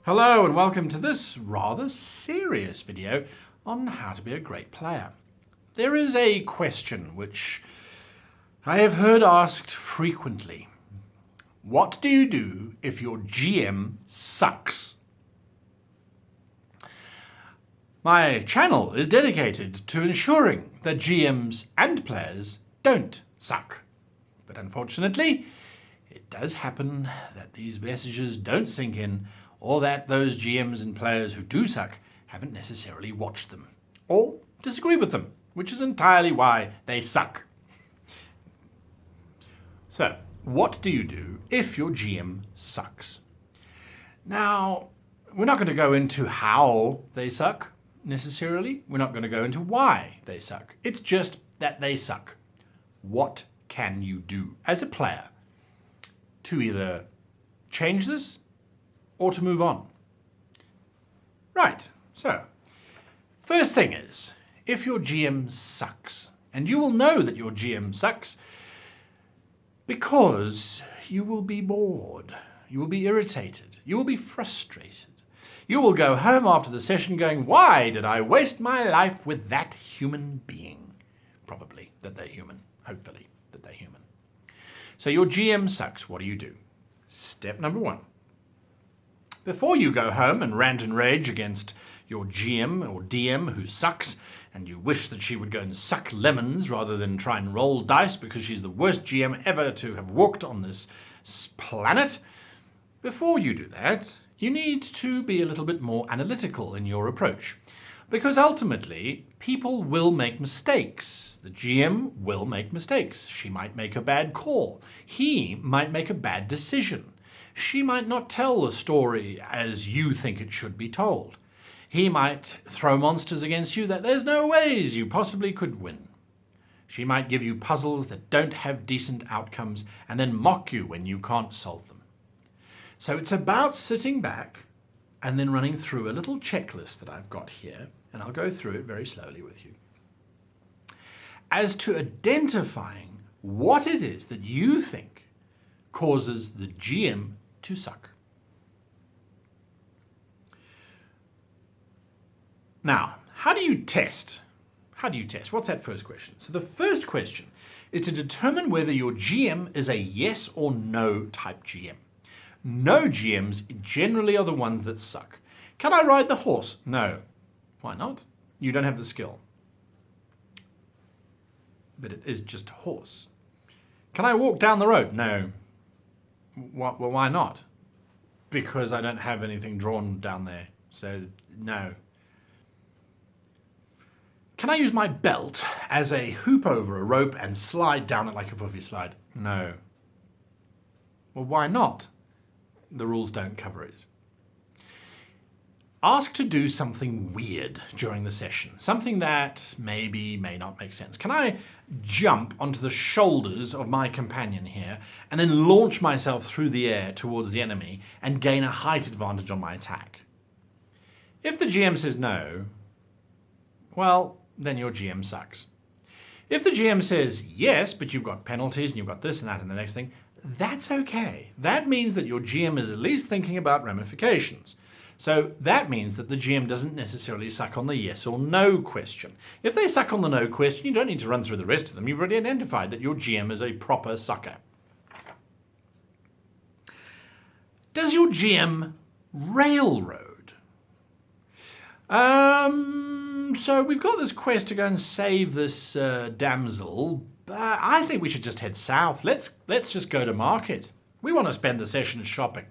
Hello and welcome to this rather serious video on how to be a great player. There is a question which I have heard asked frequently. What do you do if your GM sucks? My channel is dedicated to ensuring that GMs and players don't suck. But unfortunately, it does happen that these messages don't sink in, or that those GMs and players who do suck haven't necessarily watched them, or disagree with them, which is entirely why they suck. So, what do you do if your GM sucks? Now, we're not going to go into how they suck, necessarily. We're not going to go into why they suck. It's just that they suck. What can you do as a player to either change this or to move on? Right, so first thing is, if your GM sucks, and you will know that your GM sucks because you will be bored, you will be irritated, you will be frustrated. You will go home after the session going, why did I waste my life with that human being? Probably that they're human, hopefully that they're human. So your GM sucks, what do you do? Step number one. Before you go home and rant and rage against your GM or DM who sucks, and you wish that she would go and suck lemons rather than try and roll dice because she's the worst GM ever to have walked on this planet, before you do that, you need to be a little bit more analytical in your approach. Because ultimately, people will make mistakes. The GM will make mistakes. She might make a bad call. He might make a bad decision. She might not tell the story as you think it should be told. He might throw monsters against you that there's no ways you possibly could win. She might give you puzzles that don't have decent outcomes and then mock you when you can't solve them. So it's about sitting back and then running through a little checklist that I've got here, and I'll go through it very slowly with you, as to identifying what it is that you think causes the GM to suck. Now, how do you test? What's that first question? So the first question is to determine whether your GM is a yes or no type GM. No GMs generally are the ones that suck. Can I ride the horse? No. Why not? You don't have the skill. But it is just a horse. Can I walk down the road? No. Well, why not? Because I don't have anything drawn down there. So, no. Can I use my belt as a hoop over a rope and slide down it like a fluffy slide? No. Well, why not? The rules don't cover it. Ask to do something weird during the session. Something that may not make sense. Can I jump onto the shoulders of my companion here and then launch myself through the air towards the enemy and gain a height advantage on my attack? If the GM says no, well, then your GM sucks. If the GM says yes, but you've got penalties and you've got this and that and the next thing, that's okay. That means that your GM is at least thinking about ramifications. So that means that the GM doesn't necessarily suck on the yes or no question. If they suck on the no question, you don't need to run through the rest of them. You've already identified that your GM is a proper sucker. Does your GM railroad? So we've got this quest to go and save this damsel, but I think we should just head south. Let's just go to market. We want to spend the session shopping.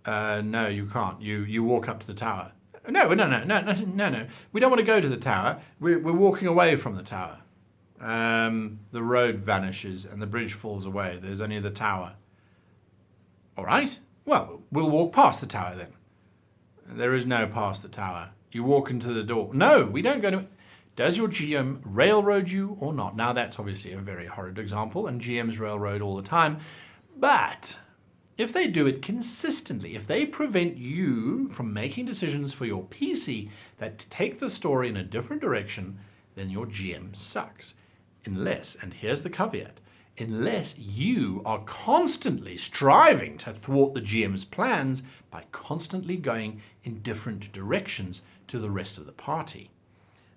No, you can't. You walk up to the tower. No. We don't want to go to the tower. We're walking away from the tower. The road vanishes and the bridge falls away. There's only the tower. All right. Well, we'll walk past the tower then. There is no past the tower. You walk into the door. No, we don't go to... Does your GM railroad you or not? Now, that's obviously a very horrid example, and GMs railroad all the time. But if they do it consistently, if they prevent you from making decisions for your PC that take the story in a different direction, then your GM sucks. Unless, and here's the caveat, unless you are constantly striving to thwart the GM's plans by constantly going in different directions to the rest of the party.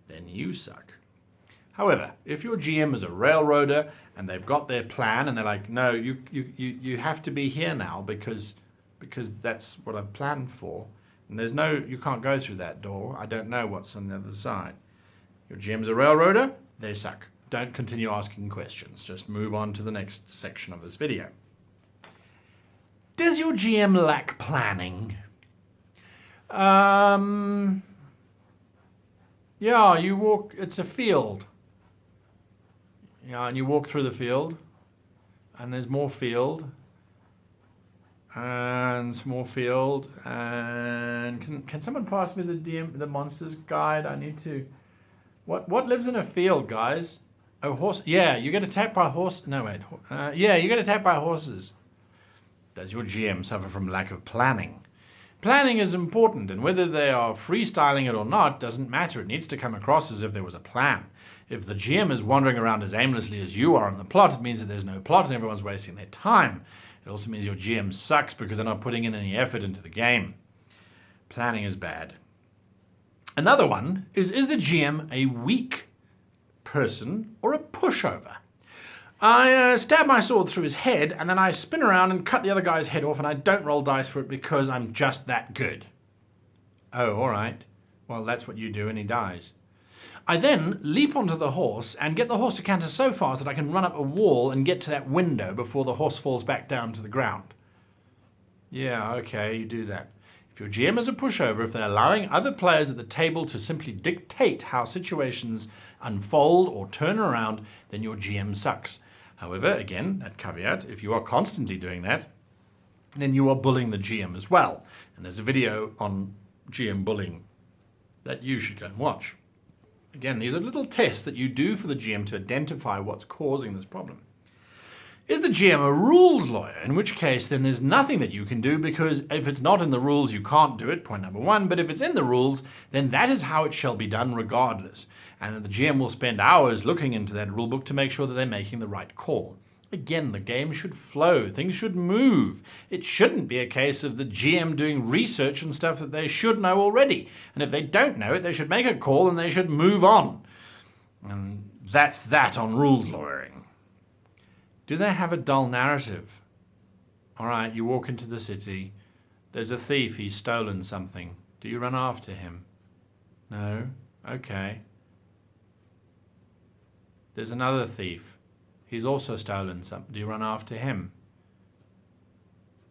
Then you suck. However, if your GM is a railroader and they've got their plan and they're like, no, you have to be here now because that's what I've planned for, and you can't go through that door, I don't know what's on the other side. Your GM's a railroader, they suck. Don't continue asking questions. Just move on to the next section of this video. Does your GM lack planning? Yeah, you walk, it's a field. Yeah, and you walk through the field, and there's more field, and some more field, and can someone pass me the monsters guide? I need to. What lives in a field, guys? Oh, horse. Yeah, you get attacked by horse. No, wait. Yeah, you get attacked by horses. Does your GM suffer from lack of planning? Planning is important, and whether they are freestyling it or not doesn't matter. It needs to come across as if there was a plan. If the GM is wandering around as aimlessly as you are on the plot, it means that there's no plot and everyone's wasting their time. It also means your GM sucks because they're not putting in any effort into the game. Planning is bad. Another one is the GM a weak person or a pushover? I stab my sword through his head and then I spin around and cut the other guy's head off, and I don't roll dice for it because I'm just that good. Oh, all right. Well, that's what you do, and he dies. I then leap onto the horse and get the horse to canter so fast that I can run up a wall and get to that window before the horse falls back down to the ground. Yeah, okay, you do that. If your GM is a pushover, if they're allowing other players at the table to simply dictate how situations unfold or turn around, then your GM sucks. However, again, that caveat, if you are constantly doing that, then you are bullying the GM as well. And there's a video on GM bullying that you should go and watch. Again, these are little tests that you do for the GM to identify what's causing this problem. Is the GM a rules lawyer? In which case, then there's nothing that you can do, because if it's not in the rules, you can't do it, point number one. But if it's in the rules, then that is how it shall be done regardless. And the GM will spend hours looking into that rule book to make sure that they're making the right call. Again, the game should flow. Things should move. It shouldn't be a case of the GM doing research and stuff that they should know already. And if they don't know it, they should make a call and they should move on. And that's that on rules lawyering. Do they have a dull narrative? All right, you walk into the city. There's a thief. He's stolen something. Do you run after him? No? Okay. There's another thief. He's also stolen something. Do you run after him?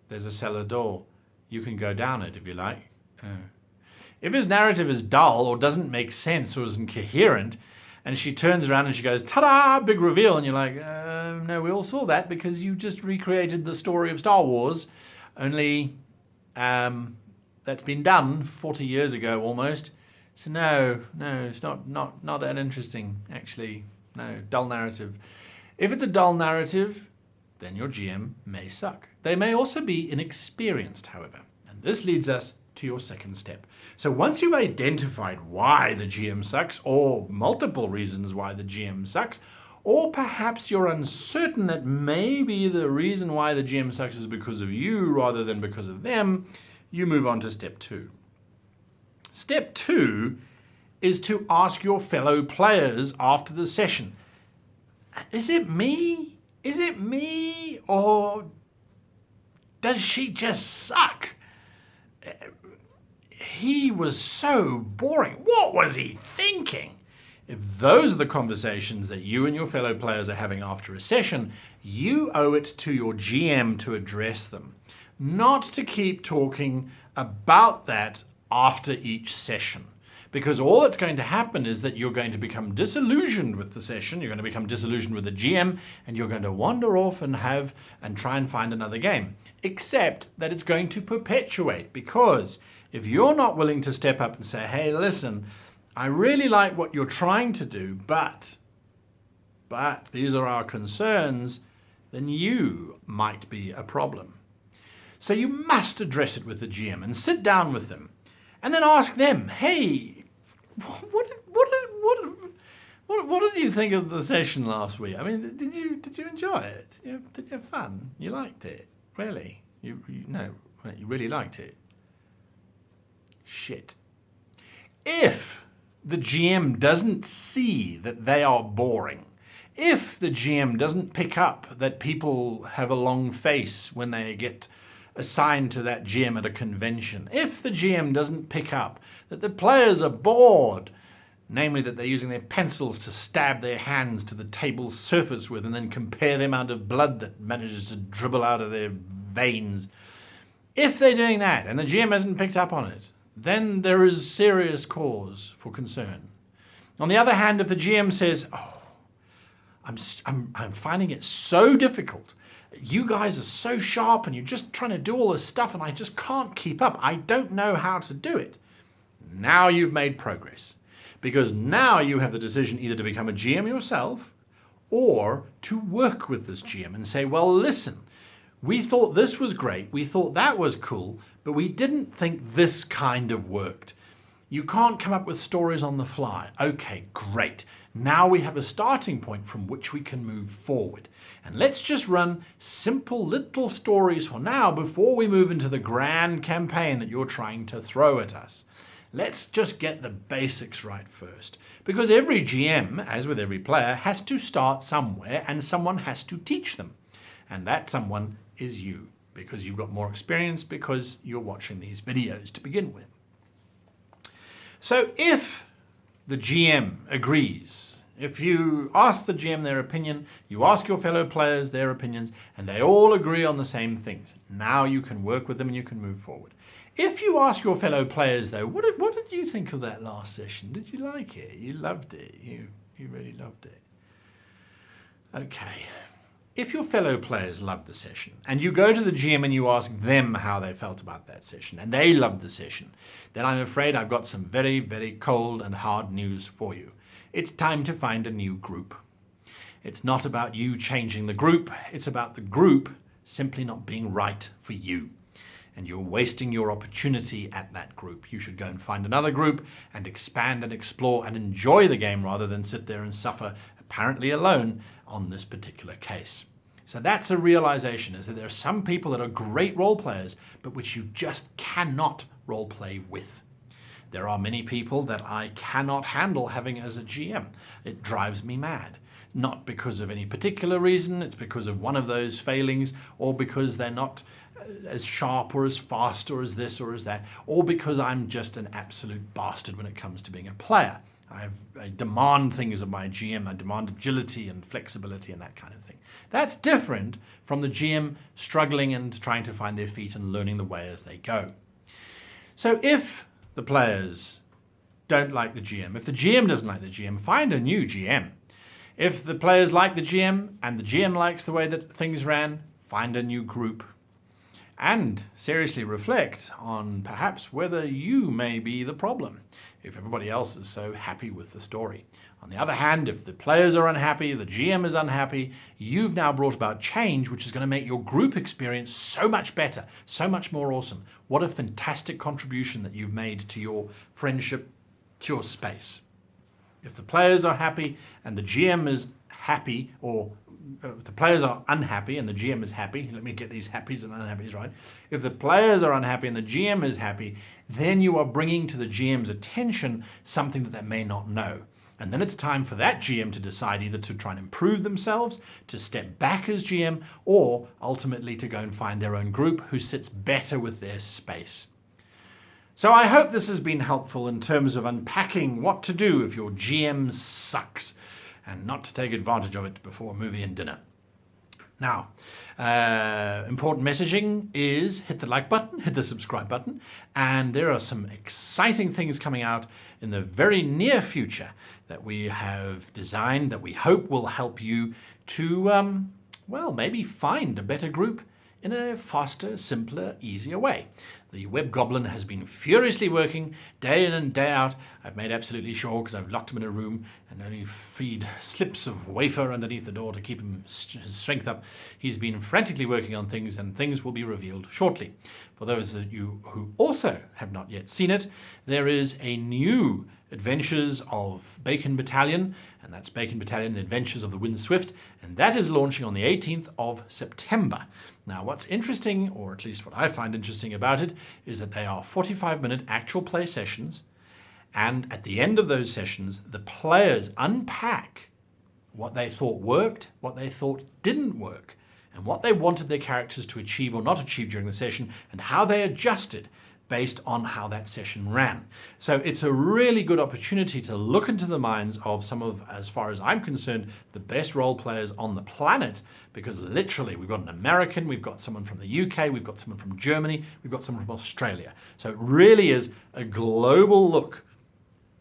There's a cellar door. You can go down it if you like. Oh. If his narrative is dull or doesn't make sense or isn't coherent, and she turns around and she goes, ta-da, big reveal, and you're like, no, we all saw that because you just recreated the story of Star Wars, only that's been done 40 years ago almost. So no, it's not that interesting, actually. No, dull narrative. If it's a dull narrative, then your GM may suck. They may also be inexperienced, however. And this leads us to your second step. So once you've identified why the GM sucks, or multiple reasons why the GM sucks, or perhaps you're uncertain that maybe the reason why the GM sucks is because of you rather than because of them, you move on to step 2. Step 2 is to ask your fellow players after the session, is it me? Is it me? Or does she just suck? He was so boring. What was he thinking? If those are the conversations that you and your fellow players are having after a session, you owe it to your GM to address them, not to keep talking about that after each session. Because all that's going to happen is that you're going to become disillusioned with the session, you're going to become disillusioned with the GM, and you're going to wander off and try and find another game. Except that it's going to perpetuate, because if you're not willing to step up and say, hey, listen, I really like what you're trying to do, but these are our concerns, then you might be a problem. So you must address it with the GM and sit down with them What did you think of the session last week? I mean, did you enjoy it? Did you have fun? You liked it? Really? You really liked it? Shit. If the GM doesn't see that they are boring, if the GM doesn't pick up that people have a long face when they get assigned to that GM at a convention, if the GM doesn't pick up that the players are bored, namely that they're using their pencils to stab their hands to the table's surface with and then compare the amount of blood that manages to dribble out of their veins, if they're doing that and the GM hasn't picked up on it, then there is serious cause for concern. On the other hand, if the GM says, "Oh, I'm finding it so difficult. You guys are so sharp and you're just trying to do all this stuff and I just can't keep up. I don't know how to do it." Now you've made progress, because now you have the decision either to become a GM yourself or to work with this GM and say, "Well, listen, we thought this was great, we thought that was cool, but we didn't think this kind of worked. You can't come up with stories on the fly. Okay, great. Now we have a starting point from which we can move forward. And let's just run simple little stories for now before we move into the grand campaign that you're trying to throw at us. Let's just get the basics right first." Because every GM, as with every player, has to start somewhere and someone has to teach them. And that someone is you, because you've got more experience, because you're watching these videos to begin with. So if the GM agrees, if you ask the GM their opinion, you ask your fellow players their opinions, and they all agree on the same things, now you can work with them and you can move forward. If you ask your fellow players, though, what did you think of that last session? Did you like it? You loved it. You really loved it. Okay. If your fellow players loved the session, and you go to the GM and you ask them how they felt about that session, and they loved the session, then I'm afraid I've got some very, very cold and hard news for you. It's time to find a new group. It's not about you changing the group, it's about the group simply not being right for you. And you're wasting your opportunity at that group. You should go and find another group and expand and explore and enjoy the game rather than sit there and suffer apparently alone on this particular case. So that's a realization, is that there are some people that are great role players, but which you just cannot role play with. There are many people that I cannot handle having as a GM. It drives me mad. Not because of any particular reason, it's because of one of those failings, or because they're not as sharp or as fast or as this or as that, or because I'm just an absolute bastard when it comes to being a player. I demand things of my GM. I demand agility and flexibility and that kind of thing. That's different from the GM struggling and trying to find their feet and learning the way as they go. So if the players don't like the GM, if the GM doesn't like the GM, find a new GM. If the players like the GM and the GM likes the way that things ran, find a new group. And seriously reflect on perhaps whether you may be the problem, if everybody else is so happy with the story. On the other hand, if the players are unhappy, the GM is unhappy, you've now brought about change, which is going to make your group experience so much better, so much more awesome. What a fantastic contribution that you've made to your friendship, to your space. If the players are happy and the GM is happy, or if the players are unhappy and the GM is happy, let me get these happies and unhappies right. If the players are unhappy and the GM is happy, then you are bringing to the GM's attention something that they may not know. And then it's time for that GM to decide either to try and improve themselves, to step back as GM, or ultimately to go and find their own group who sits better with their space. So I hope this has been helpful in terms of unpacking what to do if your GM sucks, and not to take advantage of it before a movie and dinner. Now, important messaging is hit the like button, hit the subscribe button, and there are some exciting things coming out in the very near future that we have designed that we hope will help you to, maybe find a better group in a faster, simpler, easier way. The web goblin has been furiously working day in and day out. I've made absolutely sure, because I've locked him in a room and only feed slips of wafer underneath the door to keep his strength up. He's been frantically working on things, and things will be revealed shortly. For those of you who also have not yet seen it, there is a new Adventures of Bacon Battalion, and that's Bacon Battalion, The Adventures of the Wind Swift, and that is launching on the 18th of September. Now, what's interesting, or at least what I find interesting about it, is that they are 45-minute actual play sessions, and at the end of those sessions, the players unpack what they thought worked, what they thought didn't work, and what they wanted their characters to achieve or not achieve during the session, and how they adjusted based on how that session ran. So it's a really good opportunity to look into the minds of some of, as far as I'm concerned, the best role players on the planet, because literally we've got an American, we've got someone from the UK, we've got someone from Germany, we've got someone from Australia. So it really is a global look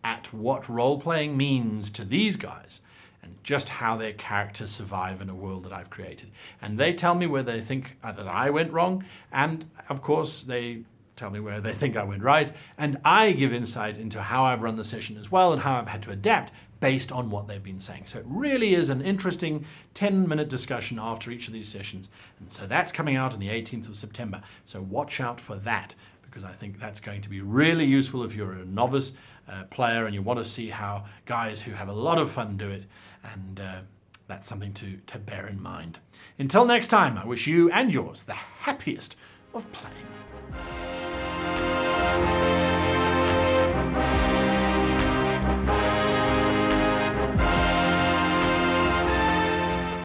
at what role-playing means to these guys and just how their characters survive in a world that I've created. And they tell me where they think that I went wrong, and of course they tell me where they think I went right, and I give insight into how I've run the session as well and how I've had to adapt based on what they've been saying. So it really is an interesting 10-minute discussion after each of these sessions. And so that's coming out on the 18th of September. So watch out for that, because I think that's going to be really useful if you're a novice player and you want to see how guys who have a lot of fun do it. And that's something to bear in mind. Until next time, I wish you and yours the happiest of playing.